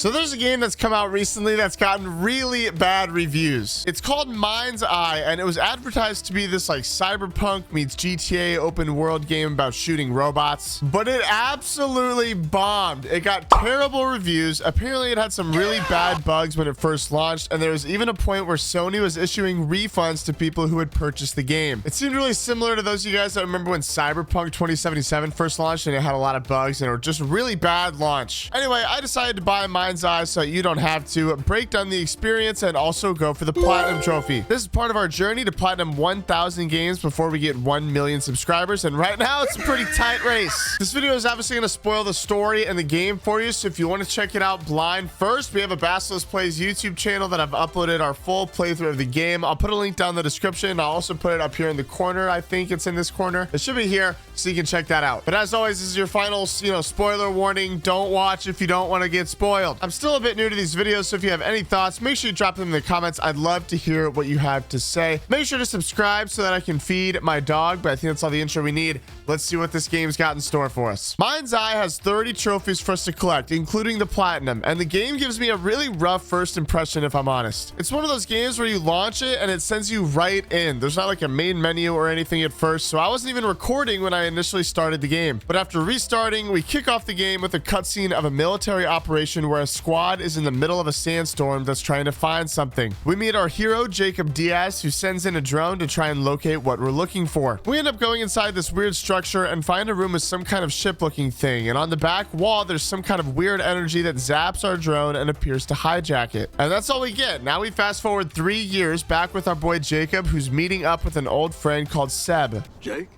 So there's a game that's come out recently that's gotten really bad reviews. It's called Mindseye, and it was advertised to be this like cyberpunk meets GTA open world game about shooting robots, but it absolutely bombed. It got terrible reviews. Apparently it had some really bad bugs when it first launched, and there was even a point where Sony was issuing refunds to people who had purchased the game. It seemed really similar to those of you guys that remember when Cyberpunk 2077 first launched and it had a lot of bugs and it was just a really bad launch. Anyway, I decided to buy Mindseye so you don't have to, break down the experience and also go for the platinum trophy. This is part of our journey to platinum 1,000 games before we get 1 million subscribers, and right now it's a pretty tight race. This video is obviously going to spoil the story and the game for you, so if you want to check it out blind first, we have a Basilisk Plays YouTube channel that I've uploaded our full playthrough of the game. I'll put a link down in the description. I'll also put it up here in the corner. I think it's in this corner. It should be here, so you can check that out. But as always, this is your final, spoiler warning. Don't watch if you don't want to get spoiled. I'm still a bit new to these videos, so if you have any thoughts, make sure you drop them in the comments. I'd love to hear what you have to say. Make sure to subscribe so that I can feed my dog, but I think that's all the intro we need. Let's see what this game's got in store for us. Mindseye has 30 trophies for us to collect, including the platinum, and the game gives me a really rough first impression, if I'm honest. It's one of those games where you launch it and it sends you right in. There's not like a main menu or anything at first, so I wasn't even recording when I initially started the game. But after restarting, we kick off the game with a cutscene of a military operation where a squad is in the middle of a sandstorm that's trying to find something. We meet our hero, Jacob Diaz, who sends in a drone to try and locate what we're looking for. We end up going inside this weird structure and find a room with some kind of ship-looking thing, and on the back wall, there's some kind of weird energy that zaps our drone and appears to hijack it. And that's all we get. Now we fast forward 3 years back with our boy Jacob, who's meeting up with an old friend called Seb. Jake?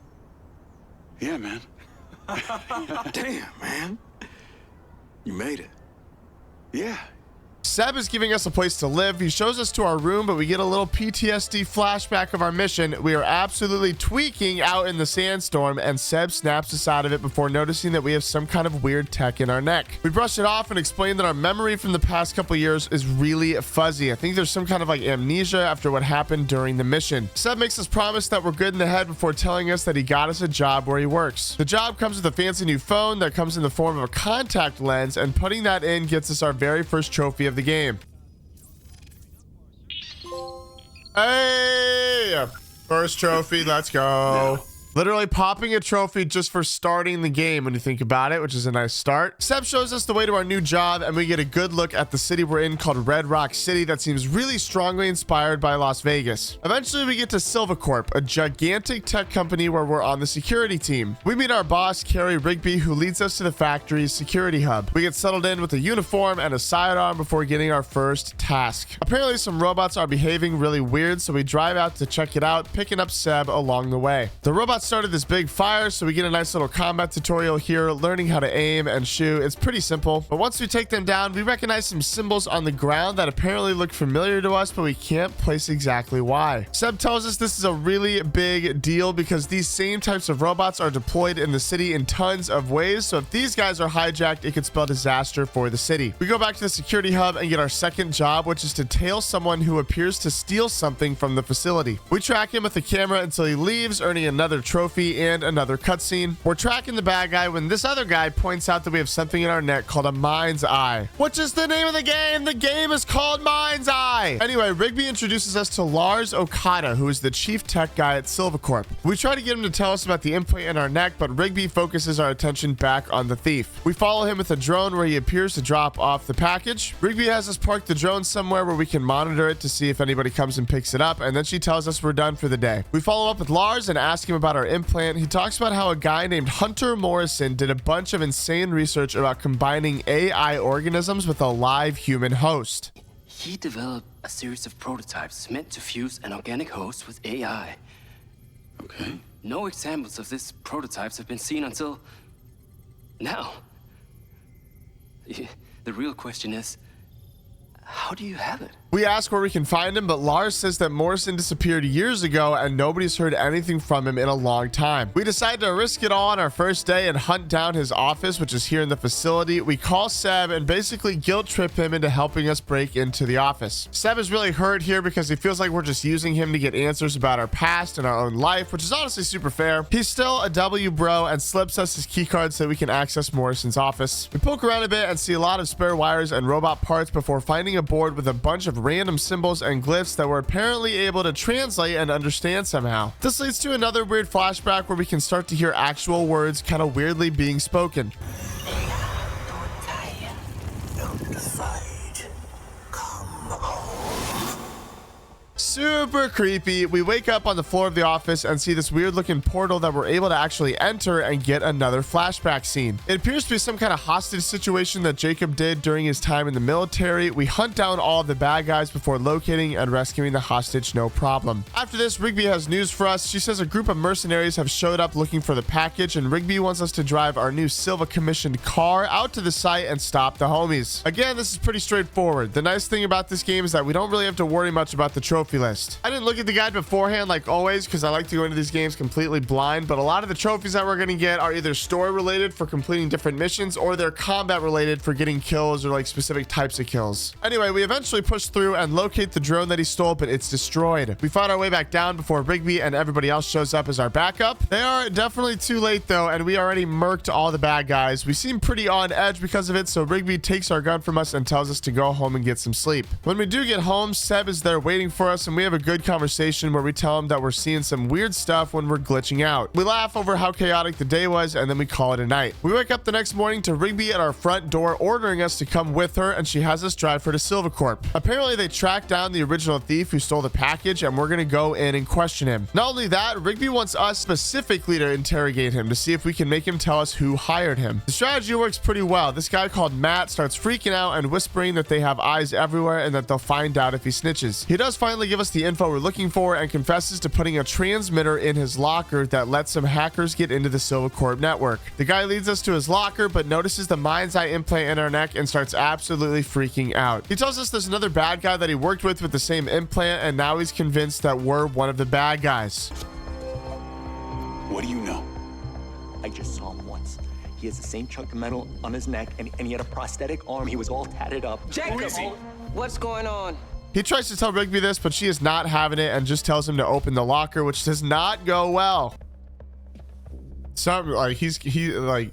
Yeah, man. Damn, man. You made it. Yeah. Seb is giving us a place to live. He shows us to our room, but we get a little PTSD flashback of our mission. We are absolutely tweaking out in the sandstorm, and Seb snaps us out of it before noticing that we have some kind of weird tech in our neck. We brush it off and explain that our memory from the past couple years is really fuzzy. I think there's some kind of like amnesia after what happened during the mission. Seb makes us promise that we're good in the head before telling us that he got us a job where he works. The job comes with a fancy new phone that comes in the form of a contact lens, and putting that in gets us our very first trophy of the game. Hey, first trophy, let's go. Literally popping a trophy just for starting the game when you think about it, which is a nice start. Seb shows us the way to our new job, and we get a good look at the city we're in called Red Rock City that seems really strongly inspired by Las Vegas. Eventually, we get to Silvercorp, a gigantic tech company where we're on the security team. We meet our boss, Carrie Rigby, who leads us to the factory's security hub. We get settled in with a uniform and a sidearm before getting our first task. Apparently, some robots are behaving really weird, so we drive out to check it out, picking up Seb along the way. The robots started this big fire, so we get a nice little combat tutorial here, learning how to aim and shoot. It's pretty simple, but once we take them down, we recognize some symbols on the ground that apparently look familiar to us, but we can't place exactly why. Seb tells us this is a really big deal because these same types of robots are deployed in the city in tons of ways, so if these guys are hijacked, it could spell disaster for the city. We go back to the security hub and get our second job, which is to tail someone who appears to steal something from the facility. We track him with the camera until he leaves, earning another trophy and another cutscene. We're tracking the bad guy when this other guy points out that we have something in our neck called a Mindseye, which is the name of the game. The game is called Mindseye. Anyway, Rigby introduces us to Lars Okada, who is the chief tech guy at Silvercorp. We try to get him to tell us about the implant in our neck, but Rigby focuses our attention back on the thief. We follow him with a drone where he appears to drop off the package. Rigby has us park the drone somewhere where we can monitor it to see if anybody comes and picks it up, and then she tells us we're done for the day. We follow up with Lars and ask him about our implant. He talks about how a guy named Hunter Morrison did a bunch of insane research about combining AI organisms with a live human host. He developed a series of prototypes meant to fuse an organic host with AI. Okay. No examples of these prototypes have been seen until now. The real question is, how do you have it? We ask where we can find him, but Lars says that Morrison disappeared years ago and nobody's heard anything from him in a long time. We decide to risk it all on our first day and hunt down his office, which is here in the facility. We call Seb and basically guilt trip him into helping us break into the office. Seb is really hurt here because he feels like we're just using him to get answers about our past and our own life, which is honestly super fair. He's still a W bro and slips us his key card so we can access Morrison's office. We poke around a bit and see a lot of spare wires and robot parts before finding a board with a bunch of random symbols and glyphs that we're apparently able to translate and understand somehow. This leads to another weird flashback where we can start to hear actual words kind of weirdly being spoken. Super creepy. We wake up on the floor of the office and see this weird looking portal that we're able to actually enter and get another flashback scene. It appears to be some kind of hostage situation that Jacob did during his time in the military. We hunt down all of the bad guys before locating and rescuing the hostage, no problem. After this, Rigby has news for us. She says a group of mercenaries have showed up looking for the package, and Rigby wants us to drive our new Silva commissioned car out to the site and stop the homies. Again, this is pretty straightforward. The nice thing about this game is that we don't really have to worry much about the trophy list. I didn't look at the guide beforehand like always because I like to go into these games completely blind, but a lot of the trophies that we're going to get are either story related for completing different missions or they're combat related for getting kills or like specific types of kills. Anyway, we eventually push through and locate the drone that he stole, but it's destroyed. We find our way back down before Rigby and everybody else shows up as our backup. They are definitely too late though, and we already murked all the bad guys. We seem pretty on edge because of it, so Rigby takes our gun from us and tells us to go home and get some sleep. When we do get home, Seb is there waiting for us, and we have a good conversation where we tell him that we're seeing some weird stuff when we're glitching out. We laugh over how chaotic the day was, and then we call it a night. We wake up the next morning to Rigby at our front door ordering us to come with her, and she has us drive her to Silvacorp. Apparently they tracked down the original thief who stole the package, and we're gonna go in and question him. Not only that, Rigby wants us specifically to interrogate him to see if we can make him tell us who hired him. The strategy works pretty well. This guy called Matt starts freaking out and whispering that they have eyes everywhere and that they'll find out if he snitches. He does finally give us the info we're looking for and confesses to putting a transmitter in his locker that lets some hackers get into the Silvacorp network. The guy leads us to his locker but notices the Mindseye implant in our neck and starts absolutely freaking out. He tells us there's another bad guy that he worked with the same implant, and now he's convinced that we're one of the bad guys. What do you know? I just saw him once. He has the same chunk of metal on his neck, and he had a prosthetic arm. He was all tatted up. Jacob, what's going on? He tries to tell Rigby this, but she is not having it and just tells him to open the locker, which does not go well. Something like he's gonna like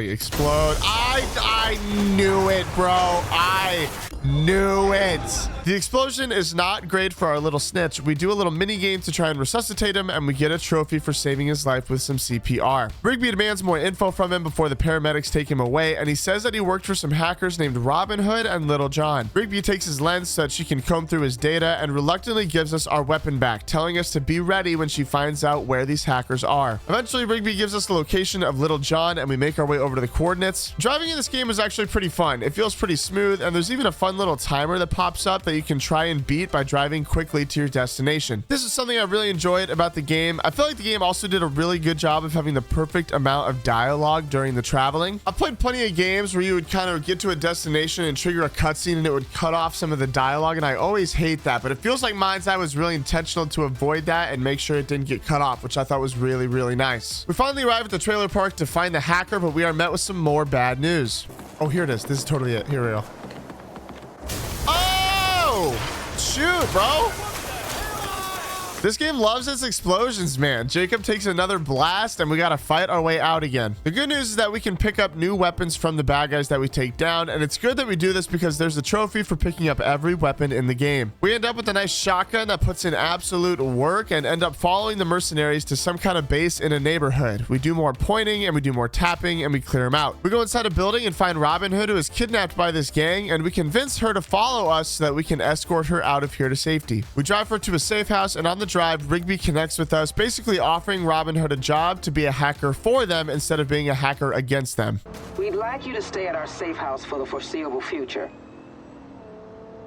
explode. I knew it, bro. I knew it. The explosion is not great for our little snitch. We do a little mini game to try and resuscitate him, and we get a trophy for saving his life with some CPR. Rigby demands more info from him before the paramedics take him away, and he says that he worked for some hackers named Robin Hood and Little John. Rigby takes his lens so that she can comb through his data and reluctantly gives us our weapon back, telling us to be ready when she finds out where these hackers are. Eventually, Rigby gives us the location of Little John, and we make our way over to the coordinates. Driving in this game is actually pretty fun. It feels pretty smooth, and there's even a fun little timer that pops up that you can try and beat by driving quickly to your destination. This is something I really enjoyed about the game. I feel like the game also did a really good job of having the perfect amount of dialogue during the traveling. I've played plenty of games where you would kind of get to a destination and trigger a cutscene and it would cut off some of the dialogue, and I always hate that, but it feels like Mindseye was really intentional to avoid that and make sure it didn't get cut off, which I thought was really, really nice. We finally arrive at the trailer park to find the hacker, but we are met with some more bad news. Oh, here it is. This is totally it. Here we go. Shoot, bro. This game loves its explosions, man. Jacob takes another blast and we gotta fight our way out again. The good news is that we can pick up new weapons from the bad guys that we take down, and it's good that we do this because there's a trophy for picking up every weapon in the game. We end up with a nice shotgun that puts in absolute work and end up following the mercenaries to some kind of base in a neighborhood. We do more pointing and we do more tapping and we clear them out. We go inside a building and find Robin Hood, who is kidnapped by this gang, and we convince her to follow us so that we can escort her out of here to safety. We drive her to a safe house, and on the drive, Rigby connects with us, basically offering Robin Hood a job to be a hacker for them instead of being a hacker against them. We'd like you to stay at our safe house for the foreseeable future.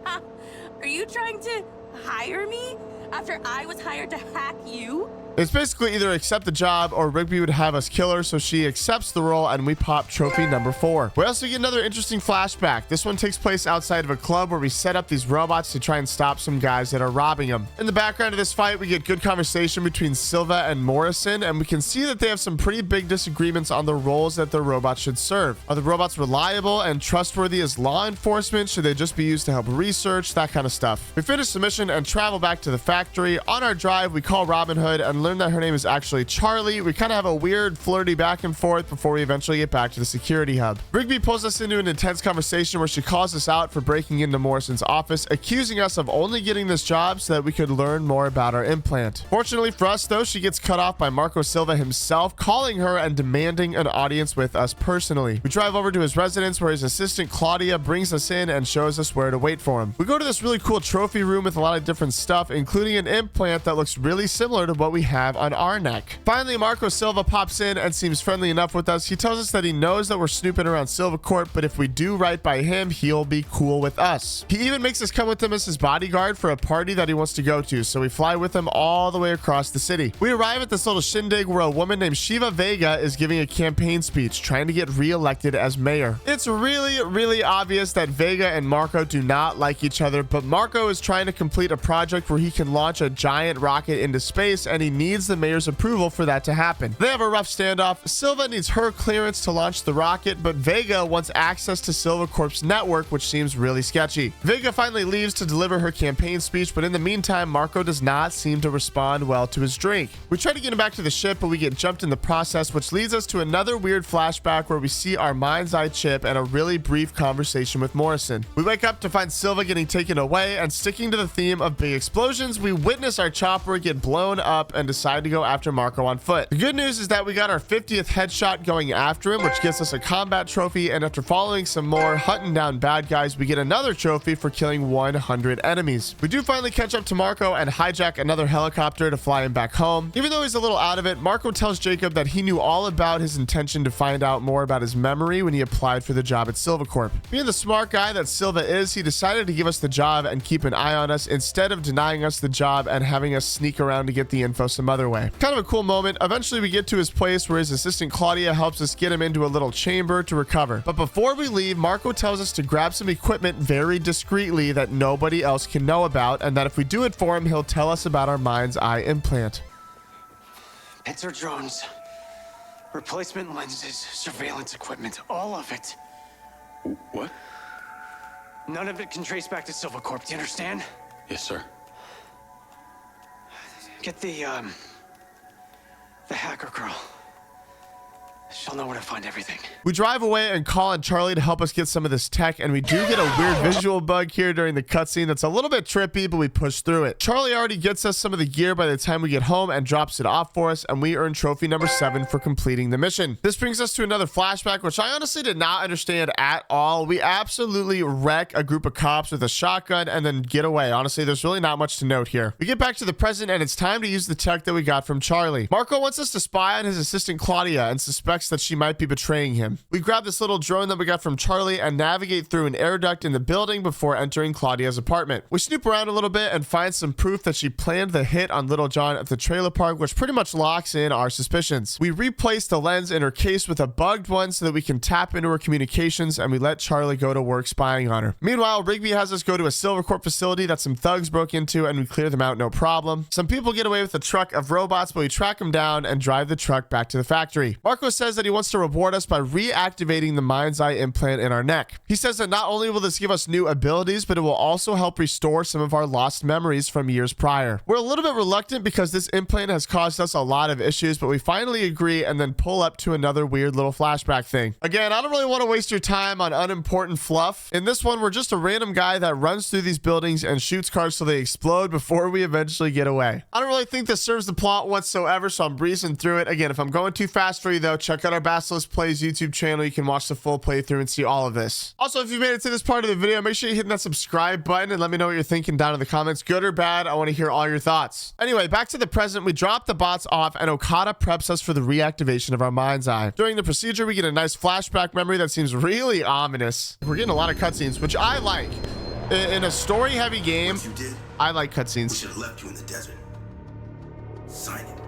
Are you trying to hire me after I was hired to hack you? It's basically either accept the job or Rigby would have us kill her, so she accepts the role and we pop trophy number 4. We also get another interesting flashback. This one takes place outside of a club where we set up these robots to try and stop some guys that are robbing them. In the background of this fight, we get good conversation between Silva and Morrison, and we can see that they have some pretty big disagreements on the roles that their robots should serve. Are the robots reliable and trustworthy as law enforcement? Should they just be used to help research? That kind of stuff. We finish the mission and travel back to the factory. On our drive, we call Robin Hood and learn that her name is actually Charlie. We kind of have a weird flirty back and forth before we eventually get back to the security hub. Rigby pulls us into an intense conversation where she calls us out for breaking into Morrison's office, accusing us of only getting this job so that we could learn more about our implant. Fortunately for us, though, she gets cut off by Marco Silva himself, calling her and demanding an audience with us personally. We drive over to his residence where his assistant Claudia brings us in and shows us where to wait for him. We go to this really cool trophy room with a lot of different stuff, including an implant that looks really similar to what we have on our neck. Finally, Marco Silva pops in and seems friendly enough with us. He tells us that he knows that we're snooping around Silva Corp, but if we do right by him, he'll be cool with us. He even makes us come with him as his bodyguard for a party that he wants to go to, so we fly with him all the way across the city. We arrive at this little shindig where a woman named Shiva Vega is giving a campaign speech trying to get re-elected as mayor. It's really obvious that Vega and Marco do not like each other, but Marco is trying to complete a project where he can launch a giant rocket into space, and he needs the mayor's approval for that to happen. They have a rough standoff. Silva needs her clearance to launch the rocket, but Vega wants access to Silva Corp's network, which seems really sketchy. Vega finally leaves to deliver her campaign speech, but in the meantime, Marco does not seem to respond well to his drink. We try to get him back to the ship, but we get jumped in the process, which leads us to another weird flashback where we see our Mindseye chip and a really brief conversation with Morrison. We wake up to find Silva getting taken away, and sticking to the theme of big explosions, we witness our chopper get blown up and decide to go after Marco on foot. The good news is that we got our 50th headshot going after him, which gets us a combat trophy, and after following some more hunting down bad guys, we get another trophy for killing 100 enemies. We do finally catch up to Marco and hijack another helicopter to fly him back home. Even though he's a little out of it, Marco tells Jacob that he knew all about his intention to find out more about his memory when he applied for the job at Silva Corp. Being the smart guy that Silva is, he decided to give us the job and keep an eye on us instead of denying us the job and having us sneak around to get the info some other way. Kind of a cool moment. Eventually we get to his place where his assistant Claudia helps us get him into a little chamber to recover. But before we leave, Marco tells us to grab some equipment very discreetly that nobody else can know about, and that if we do it for him, he'll tell us about our Mindseye implant. Pincer drones, replacement lenses, surveillance equipment, all of it. What? None of it can trace back to Silva Corp. Do you understand? Yes, sir. Get the hacker girl. She'll know where to find everything. We drive away and call on Charlie to help us get some of this tech, and we do get a weird visual bug here during the cutscene that's a little bit trippy, but we push through it. Charlie already gets us some of the gear by the time we get home and drops it off for us, and we earn trophy number 7 for completing the mission. This brings us to another flashback, which I honestly did not understand at all. We absolutely wreck a group of cops with a shotgun and then get away. Honestly, there's really not much to note here. We get back to the present, and it's time to use the tech that we got from Charlie. Marco wants us to spy on his assistant Claudia and suspects that she might be betraying him. We grab this little drone that we got from Charlie and navigate through an air duct in the building before entering Claudia's apartment. We snoop around a little bit and find some proof that she planned the hit on Little John at the trailer park, which pretty much locks in our suspicions. We replace the lens in her case with a bugged one so that we can tap into her communications, and we let Charlie go to work spying on her. Meanwhile, Rigby has us go to a Silva Corp facility that some thugs broke into, and we clear them out no problem. Some people get away with a truck of robots, but we track them down and drive the truck back to the factory. Marco says that he wants to reward us by reactivating the Mindseye implant in our neck. He says that not only will this give us new abilities, but it will also help restore some of our lost memories from years prior. We're a little bit reluctant because this implant has caused us a lot of issues, but we finally agree and then pull up to another weird little flashback thing. Again, I don't really want to waste your time on unimportant fluff. In this one, we're just a random guy that runs through these buildings and shoots cars so they explode before we eventually get away. I don't really think this serves the plot whatsoever, so I'm breezing through it. Again, if I'm going too fast for you though, check out our Basilisk Plays YouTube channel. You can watch the full playthrough and see all of this. Also, if you made it to this part of the video, make sure you hit that subscribe button and let me know what you're thinking down in the comments. Good or bad, I want to hear all your thoughts. Anyway, back to the present. We drop the bots off and Okada preps us for the reactivation of our Mindseye. During the procedure, we get a nice flashback memory that seems really ominous. We're getting a lot of cutscenes, which I like. In a story-heavy game, What you did, I like we cutscenes. should have left you in the desert. Sign it.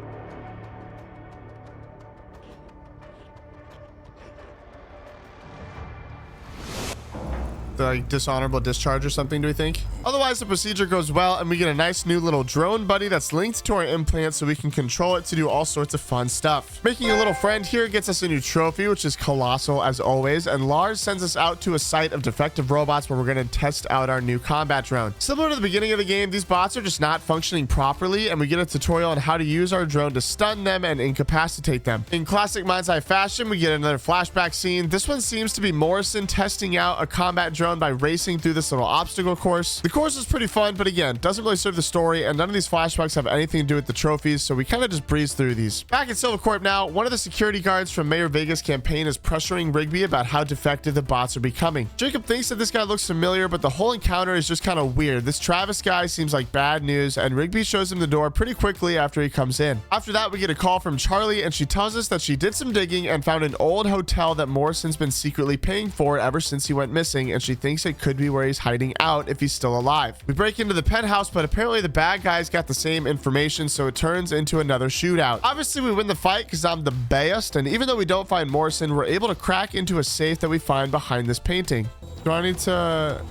the like dishonorable discharge or something, do we think? Otherwise, the procedure goes well and we get a nice new little drone buddy that's linked to our implant so we can control it to do all sorts of fun stuff. Making a little friend here gets us a new trophy, which is colossal as always, and Lars sends us out to a site of defective robots where we're going to test out our new combat drone. Similar to the beginning of the game, these bots are just not functioning properly, and we get a tutorial on how to use our drone to stun them and incapacitate them. In classic Mindseye fashion, we get another flashback scene. This one seems to be Morrison testing out a combat drone by racing through this little obstacle course. The course is pretty fun, but again, doesn't really serve the story, and none of these flashbacks have anything to do with the trophies, so we kind of just breeze through these. Back at Silvercorp now, one of the security guards from Mayor Vega's campaign is pressuring Rigby about how defective the bots are becoming. Jacob thinks that this guy looks familiar, but the whole encounter is just kind of weird. This Travis guy seems like bad news, and Rigby shows him the door pretty quickly after he comes in. After that, we get a call from Charlie, and she tells us that she did some digging and found an old hotel that Morrison's been secretly paying for ever since he went missing, and she thinks it could be where he's hiding out if he's still alive. We break into the penthouse, but apparently the bad guys got the same information, so it turns into another shootout. Obviously, we win the fight because I'm the best, and even though we don't find Morrison, we're able to crack into a safe that we find behind this painting. Do I need to...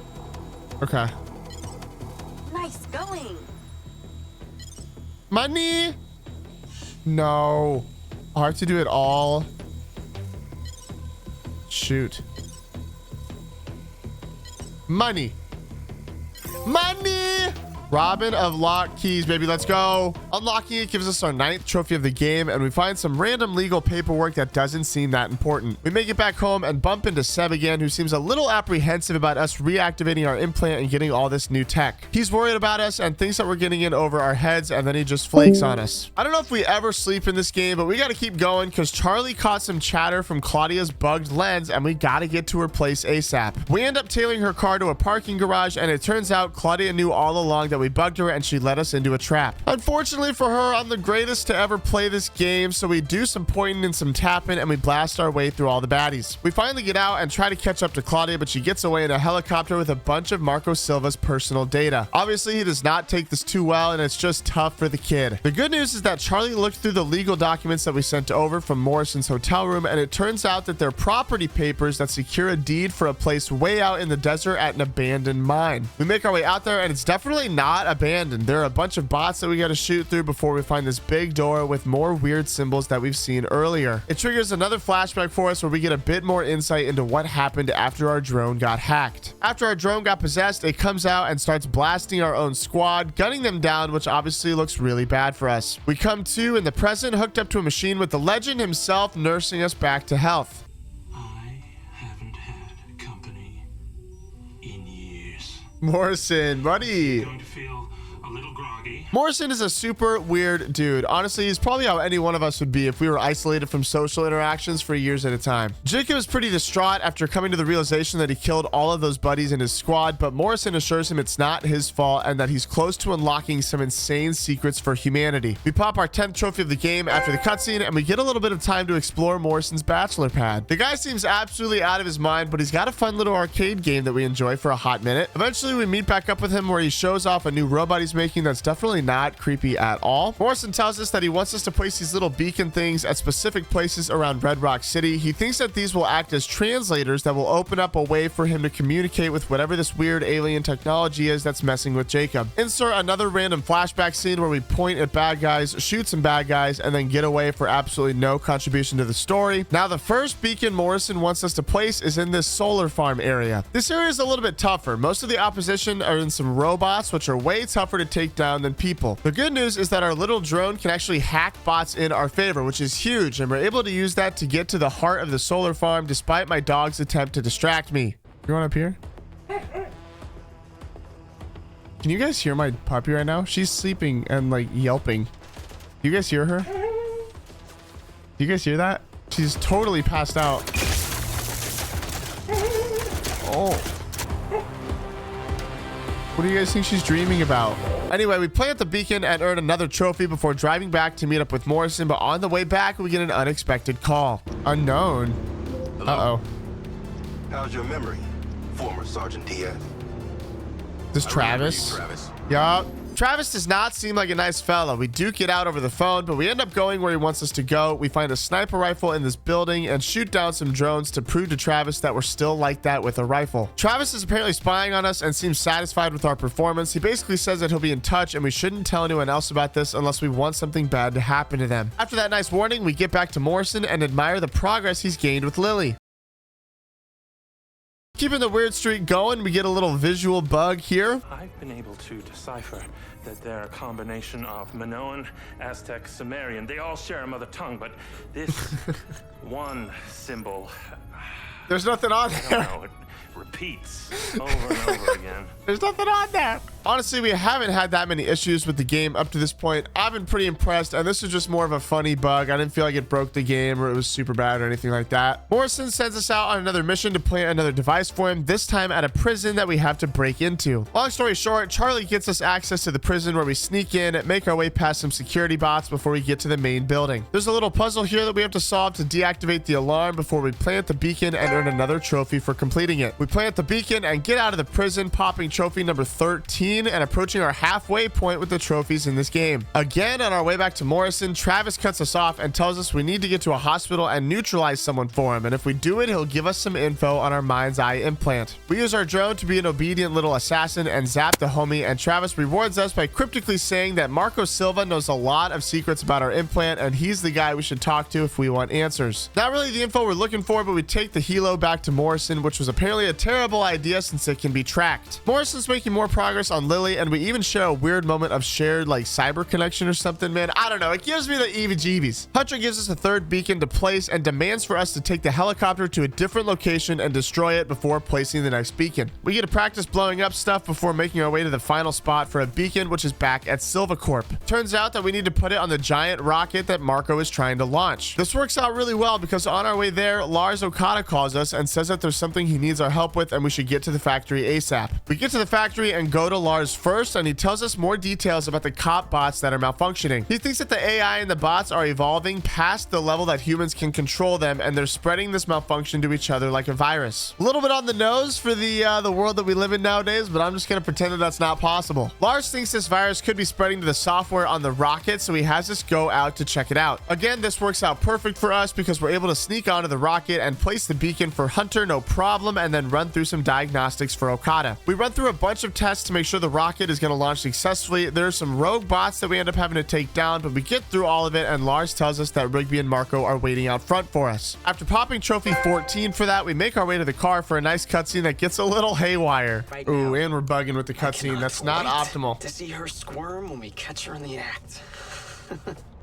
Okay. Nice going. Money? No. I have to do it all. Shoot. Money. Money! Robin of Lock Keys, baby. Let's go. Unlocking it gives us our 9th trophy of the game, and we find some random legal paperwork that doesn't seem that important. We make it back home and bump into Seb again, who seems a little apprehensive about us reactivating our implant and getting all this new tech. He's worried about us and thinks that we're getting in over our heads, and then he just flakes on us. I don't know if we ever sleep in this game, but we got to keep going because Charlie caught some chatter from Claudia's bugged lens, and we got to get to her place ASAP. We end up tailing her car to a parking garage, and it turns out Claudia knew all along that we bugged her and she led us into a trap. Unfortunately for her, I'm the greatest to ever play this game, so we do some pointing and some tapping and we blast our way through all the baddies. We finally get out and try to catch up to Claudia, but she gets away in a helicopter with a bunch of Marco Silva's personal data. Obviously, he does not take this too well, and it's just tough for the kid. The good news is that Charlie looked through the legal documents that we sent over from Morrison's hotel room, and it turns out that they're property papers that secure a deed for a place way out in the desert at an abandoned mine. We make our way out there, and it's definitely not abandoned. There are a bunch of bots that we got to shoot through before we find this big door with more weird symbols that we've seen earlier. It triggers another flashback for us where we get a bit more insight into what happened after our drone got hacked. After our drone got possessed, it comes out and starts blasting our own squad, gunning them down, which obviously looks really bad for us. We come to in the present, hooked up to a machine with the legend himself nursing us back to health. I haven't had company in years. Morrison, buddy. Going to feel a little groggy. Morrison is a super weird dude. Honestly, he's probably how any one of us would be if we were isolated from social interactions for years at a time. Jacob is pretty distraught after coming to the realization that he killed all of those buddies in his squad, but Morrison assures him it's not his fault and that he's close to unlocking some insane secrets for humanity. We pop our 10th trophy of the game after the cutscene, and we get a little bit of time to explore Morrison's bachelor pad. The guy seems absolutely out of his mind, but he's got a fun little arcade game that we enjoy for a hot minute. Eventually, we meet back up with him where he shows off a new robot he's making that's definitely not creepy at all. Morrison tells us that he wants us to place these little beacon things at specific places around Red Rock City. He thinks that these will act as translators that will open up a way for him to communicate with whatever this weird alien technology is that's messing with Jacob. Insert another random flashback scene where we point at bad guys, shoot some bad guys, and then get away for absolutely no contribution to the story. Now, the first beacon Morrison wants us to place is in this solar farm area. This area is a little bit tougher. Most of the opposition are in some robots, which are way tougher to take down than people. The good news is that our little drone can actually hack bots in our favor, which is huge, and we're able to use that to get to the heart of the solar farm despite my dog's attempt to distract me. You going up here? Can you guys hear my puppy right now? She's sleeping and like yelping. Do you guys hear her? Do you guys hear that? She's totally passed out. Oh. What do you guys think she's dreaming about? Anyway, we plant the beacon and earn another trophy before driving back to meet up with Morrison, but on the way back, we get an unexpected call. Unknown. Uh-oh. How's your memory, former Sergeant Diaz? This Travis? Travis. Yeah. Travis does not seem like a nice fella. We duke it out over the phone, but we end up going where he wants us to go. We find a sniper rifle in this building and shoot down some drones to prove to Travis that we're still like that with a rifle. Travis is apparently spying on us and seems satisfied with our performance. He basically says that he'll be in touch and we shouldn't tell anyone else about this unless we want something bad to happen to them. After that nice warning, we get back to Morrison and admire the progress he's gained with Lily. Keeping the weird streak going, we get a little visual bug here. I've been able to decipher that they're a combination of Minoan, Aztec, Sumerian. They all share a mother tongue, but this one symbol, There's nothing on I don't there. know, it repeats over and over again. There's nothing on there. Honestly, we haven't had that many issues with the game up to this point. I've been pretty impressed, and this is just more of a funny bug. I didn't feel like it broke the game or it was super bad or anything like that. Morrison sends us out on another mission to plant another device for him, this time at a prison that we have to break into. Long story short, Charlie gets us access to the prison where we sneak in, make our way past some security bots before we get to the main building. There's a little puzzle here that we have to solve to deactivate the alarm before we plant the beacon and earn another trophy for completing it. We plant the beacon and get out of the prison, popping trophy number 13 and approaching our halfway point with the trophies in this game. Again, on our way back to Morrison, Travis cuts us off and tells us we need to get to a hospital and neutralize someone for him, and if we do it, he'll give us some info on our Mindseye implant. We use our drone to be an obedient little assassin and zap the homie, and Travis rewards us by cryptically saying that Marco Silva knows a lot of secrets about our implant and he's the guy we should talk to if we want answers. Not really the info we're looking for, but we take the helo back to Morrison, which was apparently a terrible idea since it can be tracked. Morrison's making more progress on Lily, and we even share a weird moment of shared like cyber connection or something, man. I don't know. It gives me the heebie-jeebies. Hunter gives us a third beacon to place and demands for us to take the helicopter to a different location and destroy it before placing the next beacon. We get to practice blowing up stuff before making our way to the final spot for a beacon, which is back at Silvacorp. Turns out that we need to put it on the giant rocket that Marco is trying to launch. This works out really well because on our way there, Lars Okada calls us and says that there's something he needs our help with and we should get to the factory ASAP. We get to the factory and go to Lars first, and he tells us more details about the cop bots that are malfunctioning. He thinks that the AI and the bots are evolving past the level that humans can control them, and they're spreading this malfunction to each other like a virus. A little bit on the nose for the world that we live in nowadays, but I'm just gonna pretend that that's not possible. Lars thinks this virus could be spreading to the software on the rocket, so he has us go out to check it out. Again, this works out perfect for us because we're able to sneak onto the rocket and place the beacon for Hunter no problem, and then run through some diagnostics for Okada. We run through a bunch of tests to make sure the rocket is going to launch successfully. There are some rogue bots that we end up having to take down, but we get through all of it, and Lars tells us that Rigby and Marco are waiting out front for us. After popping trophy 14 for that, we make our way to the car for a nice cutscene that gets a little haywire. Ooh, and we're bugging with the cutscene. That's not optimal. To see her squirm when we catch her in the act.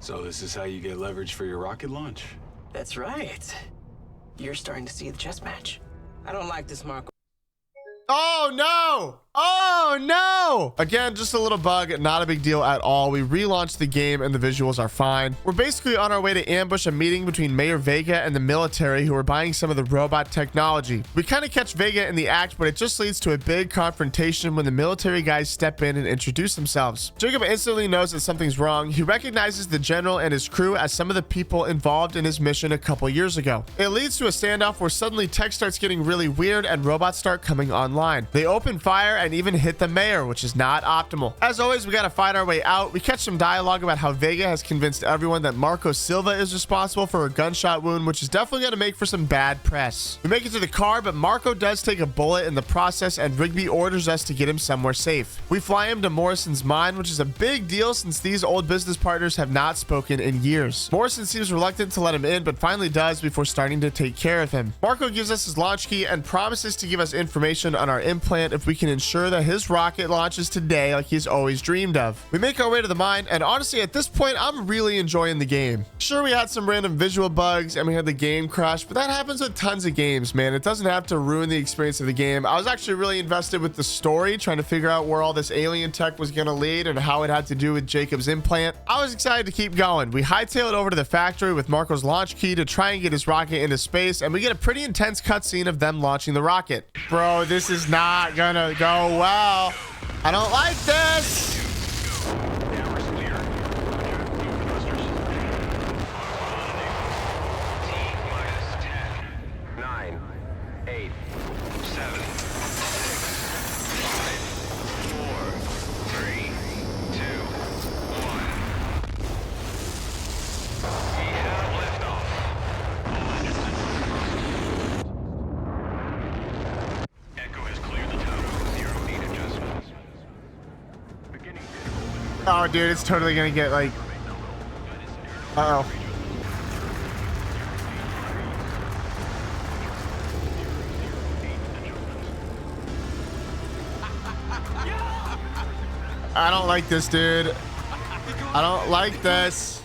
So this is how you get leverage for your rocket launch? That's right. You're starting to see the chess match. I don't like this, Marco. Oh no! Oh no! Again, just a little bug, not a big deal at all. We relaunched the game and the visuals are fine. We're basically on our way to ambush a meeting between Mayor Vega and the military who are buying some of the robot technology. We kind of catch Vega in the act, but it just leads to a big confrontation when the military guys step in and introduce themselves. Jacob instantly knows that something's wrong. He recognizes the general and his crew as some of the people involved in his mission a couple years ago. It leads to a standoff where suddenly tech starts getting really weird and robots start coming online. They open fire and even hit the mayor, which is not optimal. As always, we gotta fight our way out. We catch some dialogue about how Vega has convinced everyone that Marco Silva is responsible for a gunshot wound, which is definitely gonna make for some bad press. We make it to the car, but Marco does take a bullet in the process, and Rigby orders us to get him somewhere safe. We fly him to Morrison's mine, which is a big deal since these old business partners have not spoken in years. Morrison seems reluctant to let him in, but finally does before starting to take care of him. Marco gives us his launch key and promises to give us information on our implant if we can ensure that his rocket launches today like he's always dreamed of. We make our way to the mine, and honestly at this point I'm really enjoying the game. Sure, we had some random visual bugs and we had the game crash, but that happens with tons of games, man. It doesn't have to ruin the experience of the game. I was actually really invested with the story, trying to figure out where all this alien tech was going to lead and how it had to do with Jacob's implant. I was excited to keep going. We hightail it over to the factory with Marco's launch key to try and get his rocket into space, and we get a pretty intense cutscene of them launching the rocket. Bro, this is not gonna go well. I don't like this. Cameras clear. Thrusters. T-minus 10, 9, 8, 7, 6, 5, 4, 3, Oh, dude, it's totally gonna get like... Uh-oh. I don't like this, dude. I don't like this.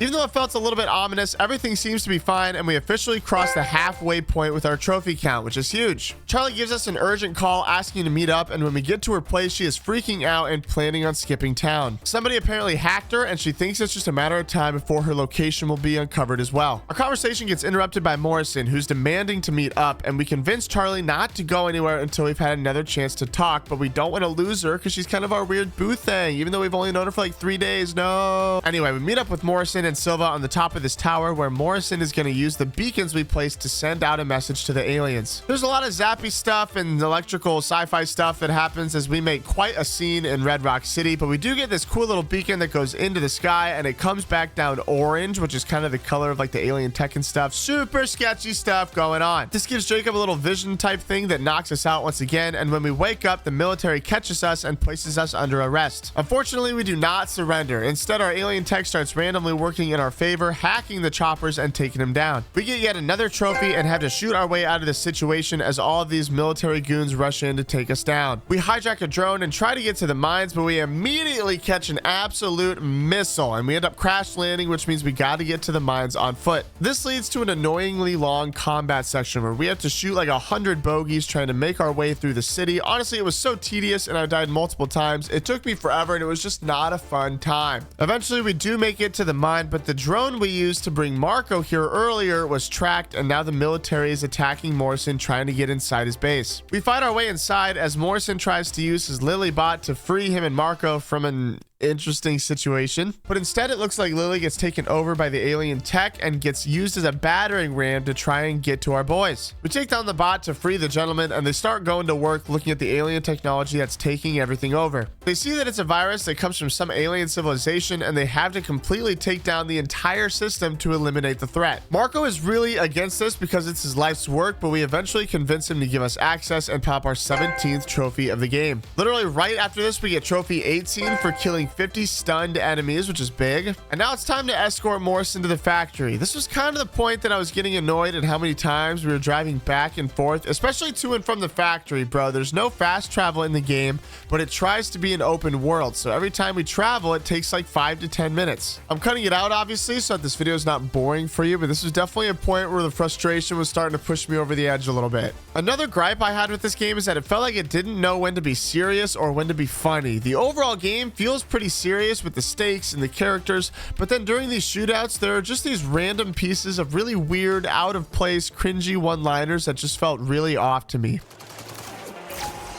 Even though it felt a little bit ominous, everything seems to be fine, and we officially crossed the halfway point with our trophy count, which is huge. Charlie gives us an urgent call asking to meet up, and when we get to her place, she is freaking out and planning on skipping town. Somebody apparently hacked her, and she thinks it's just a matter of time before her location will be uncovered as well. Our conversation gets interrupted by Morrison, who's demanding to meet up, and we convince Charlie not to go anywhere until we've had another chance to talk, but we don't want to lose her because she's kind of our weird boo thing, even though we've only known her for like 3 days. No. Anyway, we meet up with Morrison and Silva on the top of this tower, where Morrison is going to use the beacons we placed to send out a message to the aliens. There's a lot of zappy stuff and electrical sci-fi stuff that happens as we make quite a scene in Red Rock City, but we do get this cool little beacon that goes into the sky and it comes back down orange, which is kind of the color of like the alien tech and stuff. Super sketchy stuff going on. This gives Jacob a little vision type thing that knocks us out once again, and when we wake up, the military catches us and places us under arrest. Unfortunately, we do not surrender. Instead, our alien tech starts randomly working in our favor, hacking the choppers and taking them down. We get yet another trophy and have to shoot our way out of this situation as all of these military goons rush in to take us down. We hijack a drone and try to get to the mines, but we immediately catch an absolute missile and we end up crash landing, which means we got to get to the mines on foot. This leads to an annoyingly long combat section where we have to shoot like 100 bogeys trying to make our way through the city. Honestly, it was so tedious and I died multiple times. It took me forever and it was just not a fun time. Eventually, we do make it to the mine, but the drone we used to bring Marco here earlier was tracked, and now the military is attacking Morrison, trying to get inside his base. We fight our way inside as Morrison tries to use his Lily bot to free him and Marco from an interesting situation, but instead it looks like Lily gets taken over by the alien tech and gets used as a battering ram to try and get to our boys. We take down the bot to free the gentleman, and they start going to work looking at the alien technology that's taking everything over. They see that it's a virus that comes from some alien civilization, and they have to completely take down the entire system to eliminate the threat. Marco is really against this because it's his life's work, but we eventually convince him to give us access and pop our 17th trophy of the game. Literally right after this, we get trophy 18 for killing 50 stunned enemies, which is big. And now it's time to escort Morrison to the factory. This was kind of the point that I was getting annoyed at how many times we were driving back and forth, especially to and from the factory, bro. There's no fast travel in the game, but it tries to be an open world. So every time we travel, it takes like 5 to 10 minutes. I'm cutting it out, obviously, so that this video is not boring for you, but this was definitely a point where the frustration was starting to push me over the edge a little bit. Another gripe I had with this game is that it felt like it didn't know when to be serious or when to be funny. The overall game feels pretty serious with the stakes and the characters, but then during these shootouts, there are just these random pieces of really weird, out of place, cringy one-liners that just felt really off to me.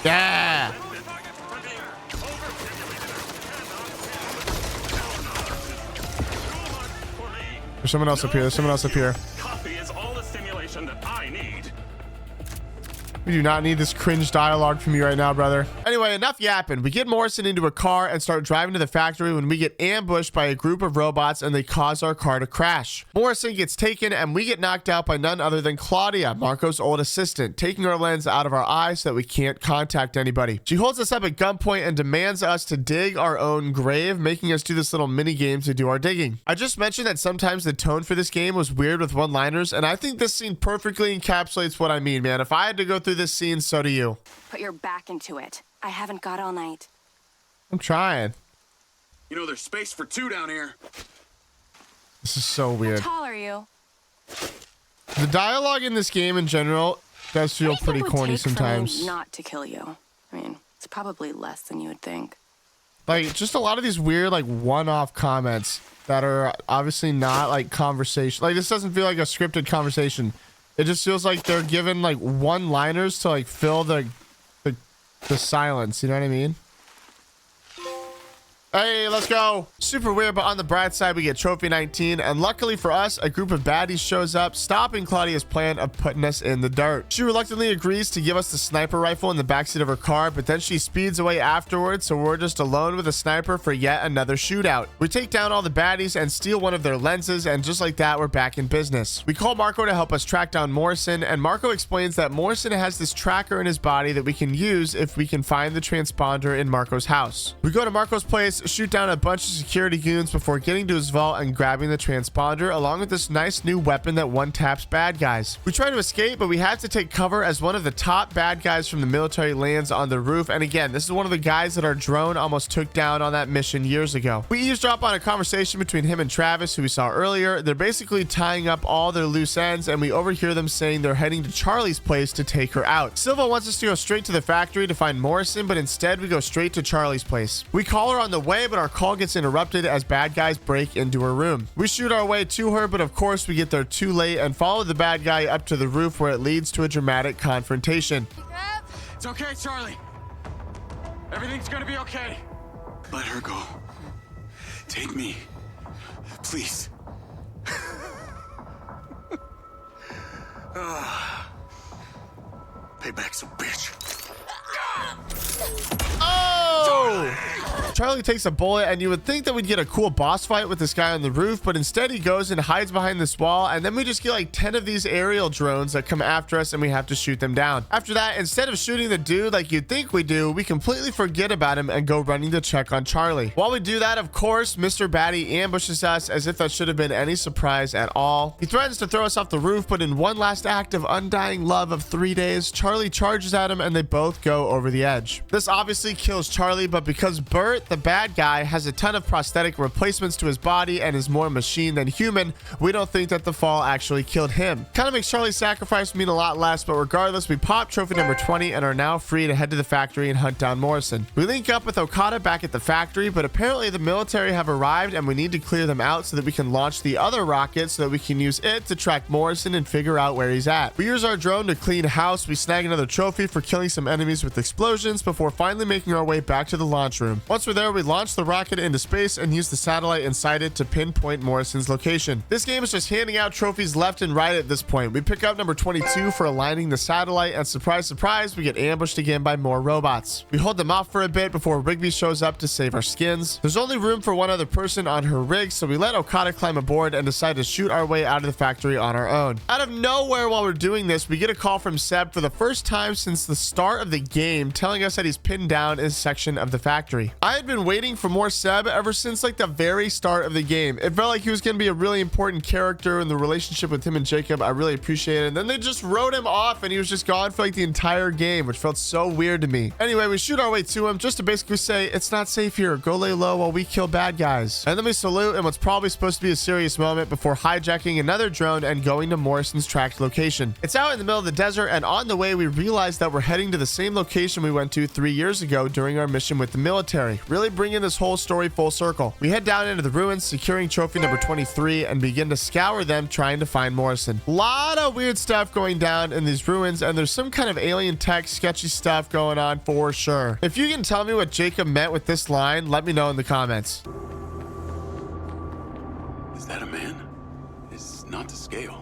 Yeah. There's someone else up here. There's someone else up here. Coffee is all the stimulation that I need. We do not need this cringe dialogue from you right now, brother. Anyway, enough yapping. We get Morrison into a car and start driving to the factory when we get ambushed by a group of robots and they cause our car to crash. Morrison gets taken and we get knocked out by none other than Claudia, Marco's old assistant, taking our lens out of our eyes so that we can't contact anybody. She holds us up at gunpoint and demands us to dig our own grave, making us do this little mini game to do our digging. I just mentioned that sometimes the tone for this game was weird with one-liners, and I think this scene perfectly encapsulates what I mean, man. If I had to go through this scene, so do you. Put your back into it. I haven't got all night. I'm trying. You know, there's space for 2 down here. This is so weird. How tall are you? The dialogue in this game in general does feel pretty corny sometimes. Not to kill you. I mean, it's probably less than you would think. Like, just a lot of these weird, like, one-off comments that are obviously not, like, conversation. Like, this doesn't feel like a scripted conversation. It just feels like they're given like one-liners to like fill the silence. You know what I mean? Hey, let's go. Super weird, but on the bright side, we get trophy 19. And luckily for us, a group of baddies shows up, stopping Claudia's plan of putting us in the dirt. She reluctantly agrees to give us the sniper rifle in the backseat of her car, but then she speeds away afterwards, so we're just alone with a sniper for yet another shootout. We take down all the baddies and steal one of their lenses, and just like that, we're back in business. We call Marco to help us track down Morrison, and Marco explains that Morrison has this tracker in his body that we can use if we can find the transponder in Marco's house. We go to Marco's place, shoot down a bunch of security goons before getting to his vault and grabbing the transponder, along with this nice new weapon that one-taps bad guys. We try to escape, but we have to take cover as one of the top bad guys from the military lands on the roof. And again, this is one of the guys that our drone almost took down on that mission years ago. We eavesdrop on a conversation between him and Travis, who we saw earlier. They're basically tying up all their loose ends, and we overhear them saying they're heading to Charlie's place to take her out. Silva wants us to go straight to the factory to find Morrison, but instead we go straight to Charlie's place. We call her on the way, but our call gets interrupted as bad guys break into her room. We shoot our way to her, but of course we get there too late and follow the bad guy up to the roof, where it leads to a dramatic confrontation. It's okay, Charlie. Everything's gonna be okay. Let her go. Take me. Please. Payback, some bitch. Oh! Charlie takes a bullet, and you would think that we'd get a cool boss fight with this guy on the roof, but instead he goes and hides behind this wall, and then we just get like 10 of these aerial drones that come after us, and we have to shoot them down. After that, instead of shooting the dude like you'd think we do, we completely forget about him and go running to check on Charlie. While we do that, of course, Mr. Batty ambushes us as if that should have been any surprise at all. He threatens to throw us off the roof, but in one last act of undying love of 3 days, Charlie charges at him and they both go over the edge. This obviously kills Charlie, but because Bert, the bad guy, has a ton of prosthetic replacements to his body and is more machine than human, we don't think that the fall actually killed him. Kind of makes Charlie's sacrifice mean a lot less, but regardless, we pop trophy number 20 and are now free to head to the factory and hunt down Morrison. We link up with Okada back at the factory, but apparently the military have arrived and we need to clear them out so that we can launch the other rocket so that we can use it to track Morrison and figure out where he's at. We use our drone to clean house. We snag another trophy for killing some enemies with explosions before finally making our way back to the launch room. Once we're there, we launch the rocket into space and use the satellite inside it to pinpoint Morrison's location. This game is just handing out trophies left and right at this point. We pick up number 22 for aligning the satellite, and surprise, surprise, we get ambushed again by more robots. We hold them off for a bit before Rigby shows up to save our skins. There's only room for one other person on her rig, so we let Okada climb aboard and decide to shoot our way out of the factory on our own. Out of nowhere, while we're doing this, we get a call from Seb for the first time since the start of the game, telling us that he's pinned down in a section of the factory. I had been waiting for more Seb ever since like the very start of the game. It felt like he was going to be a really important character in the relationship with him and Jacob. I really appreciate it. And then they just wrote him off and he was just gone for like the entire game, which felt so weird to me. Anyway, we shoot our way to him just to basically say, it's not safe here. Go lay low while we kill bad guys. And then we salute in what's probably supposed to be a serious moment before hijacking another drone and going to Morrison's tracked location. It's out in the middle of the desert, and on the way we realize that we're heading to the same location we went to 3 years ago during our mission with the military, really bringing this whole story full circle. We head down into the ruins, securing trophy number 23, and begin to scour them trying to find Morrison. A lot of weird stuff going down in these ruins, and there's some kind of alien tech sketchy stuff going on for sure. If you can tell me what Jacob meant with this line, let me know in the comments. Is that a man? It's not to scale.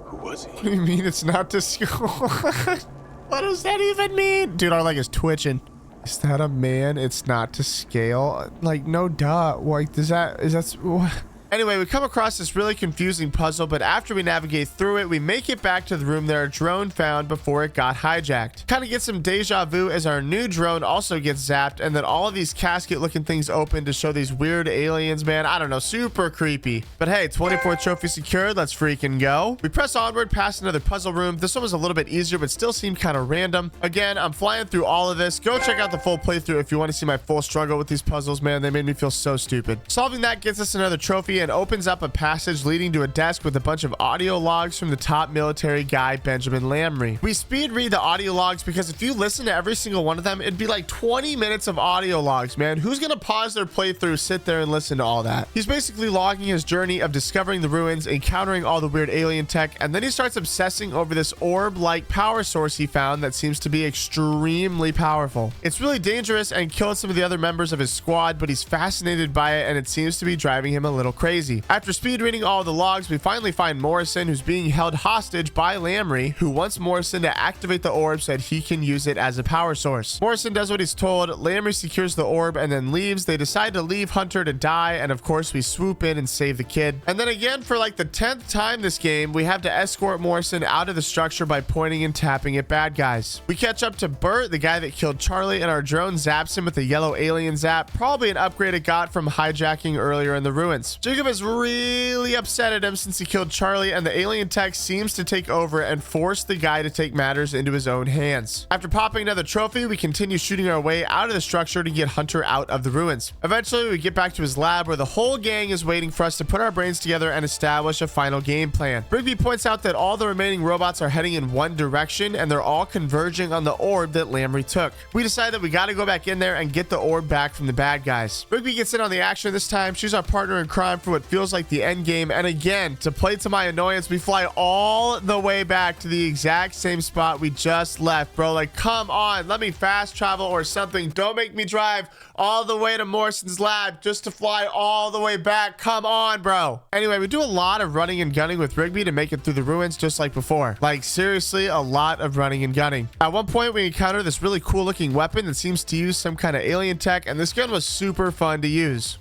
Who was he? What do you mean it's not to scale? What does that even mean? Dude, our leg is twitching. Is that a man? It's not to scale? Like, no duh. Like, is that what? Anyway, we come across this really confusing puzzle, but after we navigate through it, we make it back to the room that our drone found before it got hijacked. Kind of get some deja vu as our new drone also gets zapped, and then all of these casket looking things open to show these weird aliens, man. I don't know, super creepy. But hey, 24th trophy secured. Let's freaking go. We press onward past another puzzle room. This one was a little bit easier, but still seemed kind of random. Again, I'm flying through all of this. Go check out the full playthrough if you want to see my full struggle with these puzzles, man. They made me feel so stupid. Solving that gets us another trophy and opens up a passage leading to a desk with a bunch of audio logs from the top military guy, Benjamin Lamry. We speed read the audio logs because if you listen to every single one of them, it'd be like 20 minutes of audio logs, man. Who's gonna pause their playthrough, sit there and listen to all that? He's basically logging his journey of discovering the ruins, encountering all the weird alien tech, and then he starts obsessing over this orb-like power source he found that seems to be extremely powerful. It's really dangerous and killed some of the other members of his squad, but he's fascinated by it and it seems to be driving him a little crazy. crazy. After speed reading all the logs, we finally find Morrison, who's being held hostage by Lamry, who wants Morrison to activate the orb so that he can use it as a power source. Morrison does what he's told. Lamry secures the orb and then leaves. They decide to leave Hunter to die, and of course we swoop in and save the kid. And then again, for like the 10th time this game, we have to escort Morrison out of the structure by pointing and tapping at bad guys. We catch up to Bert, the guy that killed Charlie, and our drone zaps him with a yellow alien zap, probably an upgrade it got from hijacking earlier in the ruins. Jacob is really upset at him since he killed Charlie, and the alien tech seems to take over and force the guy to take matters into his own hands. After popping another trophy, we continue shooting our way out of the structure to get Hunter out of the ruins. Eventually, we get back to his lab where the whole gang is waiting for us to put our brains together and establish a final game plan. Rigby points out that all the remaining robots are heading in one direction and they're all converging on the orb that Lamry took. We decide that we got to go back in there and get the orb back from the bad guys. Rigby gets in on the action this time. She's our partner in crime for what feels like the end game, and again, to play to my annoyance, we fly all the way back to the exact same spot we just left, bro. Like, come on, let me fast travel or something. Don't make me drive all the way to Morrison's lab just to fly all the way back. Come on, bro. Anyway, we do a lot of running and gunning with Rigby to make it through the ruins just like before. Like, seriously, a lot of running and gunning. At one point, we encounter this really cool looking weapon that seems to use some kind of alien tech, and this gun was super fun to use.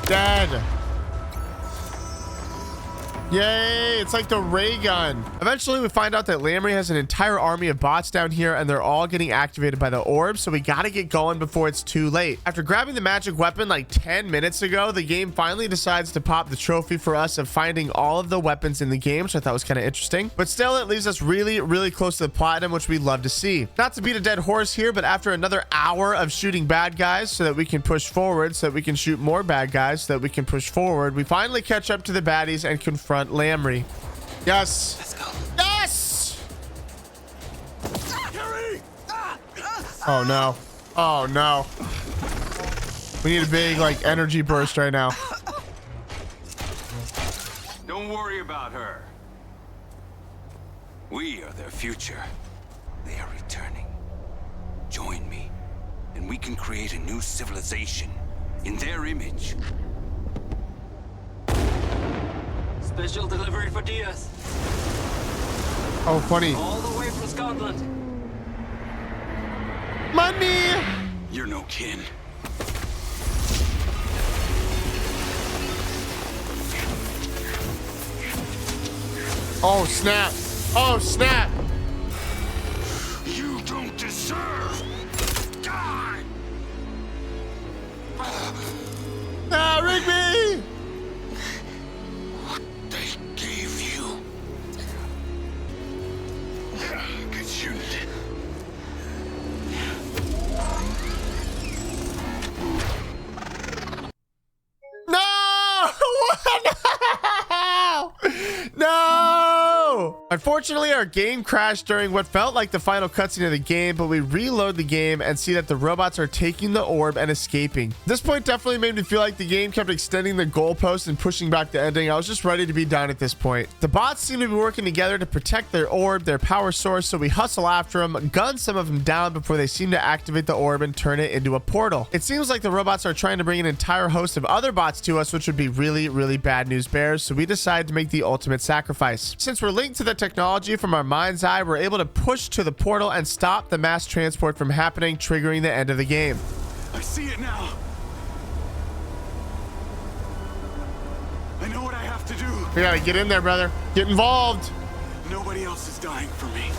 Dead. Yay, it's like the ray gun. Eventually, we find out that Lamry has an entire army of bots down here, and they're all getting activated by the orb, so we gotta get going before it's too late. After grabbing the magic weapon like 10 minutes ago, the game finally decides to pop the trophy for us of finding all of the weapons in the game, which I thought was kind of interesting. But still, it leaves us really, really close to the platinum, which we love to see. Not to beat a dead horse here, but after another hour of shooting bad guys so that we can push forward, so that we can shoot more bad guys, so that we can push forward, we finally catch up to the baddies and confront Lamry. Yes. Let's go. Yes. Oh no. Oh no. We need a big like energy burst right now. Don't worry about her. We are their future. They are returning. Join me, and we can create a new civilization in their image. Special delivery for Diaz. Oh, funny. All the way from Scotland. Money. You're no kin. Oh, snap. Oh, snap. You don't deserve. Die. Ah, Rigby. No! Unfortunately, our game crashed during what felt like the final cutscene of the game, but we reload the game and see that the robots are taking the orb and escaping. This point definitely made me feel like the game kept extending the goalpost and pushing back the ending. I was just ready to be done at this point. The bots seem to be working together to protect their orb, their power source, so we hustle after them, gun some of them down before they seem to activate the orb and turn it into a portal. It seems like the robots are trying to bring an entire host of other bots to us, which would be really, really bad news bears, so we decide to make the ultimate sacrifice. Since we're linked to the technology from our Mindseye, we're able to push to the portal and stop the mass transport from happening, triggering the end of the game. I see it now. I know what I have to do. We gotta get in there, brother. Get involved. Nobody else is dying for me.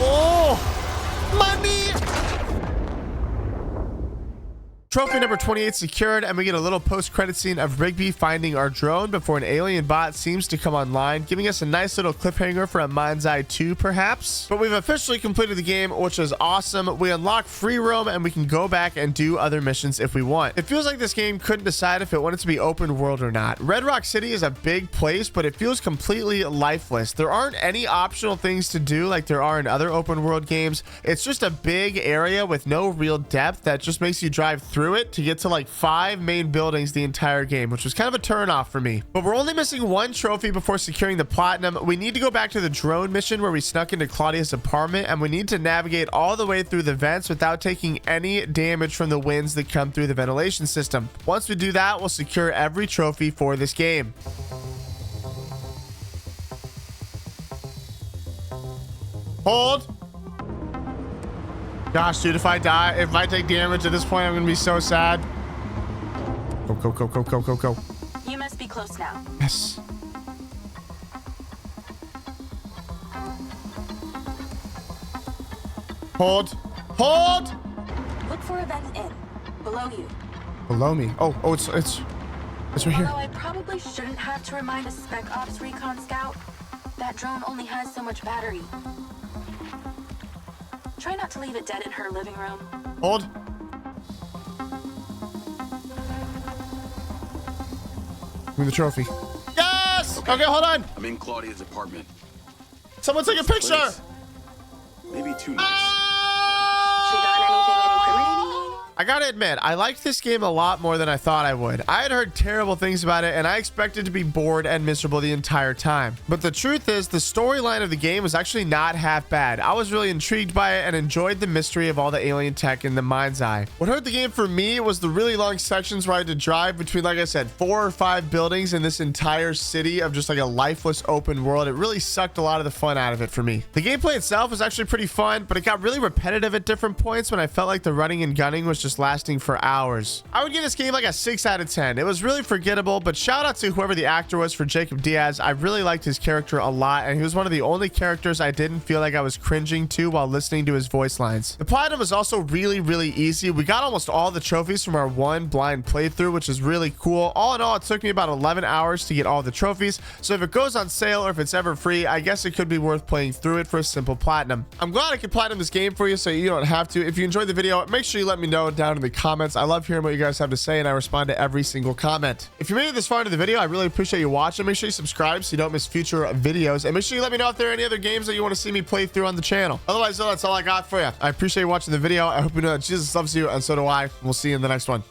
Oh, money. Trophy number 28 secured, and we get a little post-credit scene of Rigby finding our drone before an alien bot seems to come online, giving us a nice little cliffhanger for a Mindseye 2 perhaps. But we've officially completed the game, which is awesome. We unlock free roam and we can go back and do other missions if we want. It feels like this game couldn't decide if it wanted to be open world or not. Red Rock City is a big place, but it feels completely lifeless. There aren't any optional things to do like there are in other open world games. It's just a big area with no real depth that just makes you drive through through it to get to like 5 main buildings the entire game, which was kind of a turn off for me. But we're only missing 1 trophy before securing the platinum. We need to go back to the drone mission where we snuck into Claudia's apartment, and we need to navigate all the way through the vents without taking any damage from the winds that come through the ventilation system. Once we do that, we'll secure every trophy for this game. Hold. Gosh, dude, if I die, if I take damage at this point, I'm gonna be so sad. Go, go, go, go, go, go, go. You must be close now. Yes. Hold. Hold. Look for a vent in. Below you. Below me. Oh, it's right here. Although I probably shouldn't have to remind a Spec Ops recon scout, that drone only has so much battery. Try not to leave it dead in her living room. Hold. Give me the trophy. Yes! Okay, hold on. I'm in Claudia's apartment. Someone take a picture. Place. Maybe too nice. She got anything incriminating? I gotta admit, I liked this game a lot more than I thought I would. I had heard terrible things about it, and I expected to be bored and miserable the entire time. But the truth is, the storyline of the game was actually not half bad. I was really intrigued by it and enjoyed the mystery of all the alien tech in the Mindseye. What hurt the game for me was the really long sections where I had to drive between, like I said, 4 or 5 buildings in this entire city of just like a lifeless open world. It really sucked a lot of the fun out of it for me. The gameplay itself was actually pretty fun, but it got really repetitive at different points when I felt like the running and gunning was just lasting for hours. I would give this game like a 6 out of 10. It was really forgettable, but shout out to whoever the actor was for Jacob Diaz. I really liked his character a lot, and he was one of the only characters I didn't feel like I was cringing to while listening to his voice lines. The platinum was also really, really easy. We got almost all the trophies from our one blind playthrough, which is really cool. All in all, it took me about 11 hours to get all the trophies, so if it goes on sale or if it's ever free, I guess it could be worth playing through it for a simple platinum. I'm glad I could platinum this game for you so you don't have to. If you enjoyed the video, make sure you let me know down in the comments. I love hearing what you guys have to say, and I respond to every single comment. If you made it this far into the video, I really appreciate you watching. Make sure you subscribe so you don't miss future videos, and make sure you let me know if there are any other games that you want to see me play through on the channel. Otherwise, though, that's all I got for you. I appreciate you watching the video. I hope you know that Jesus loves you, and so do I. We'll see you in the next one.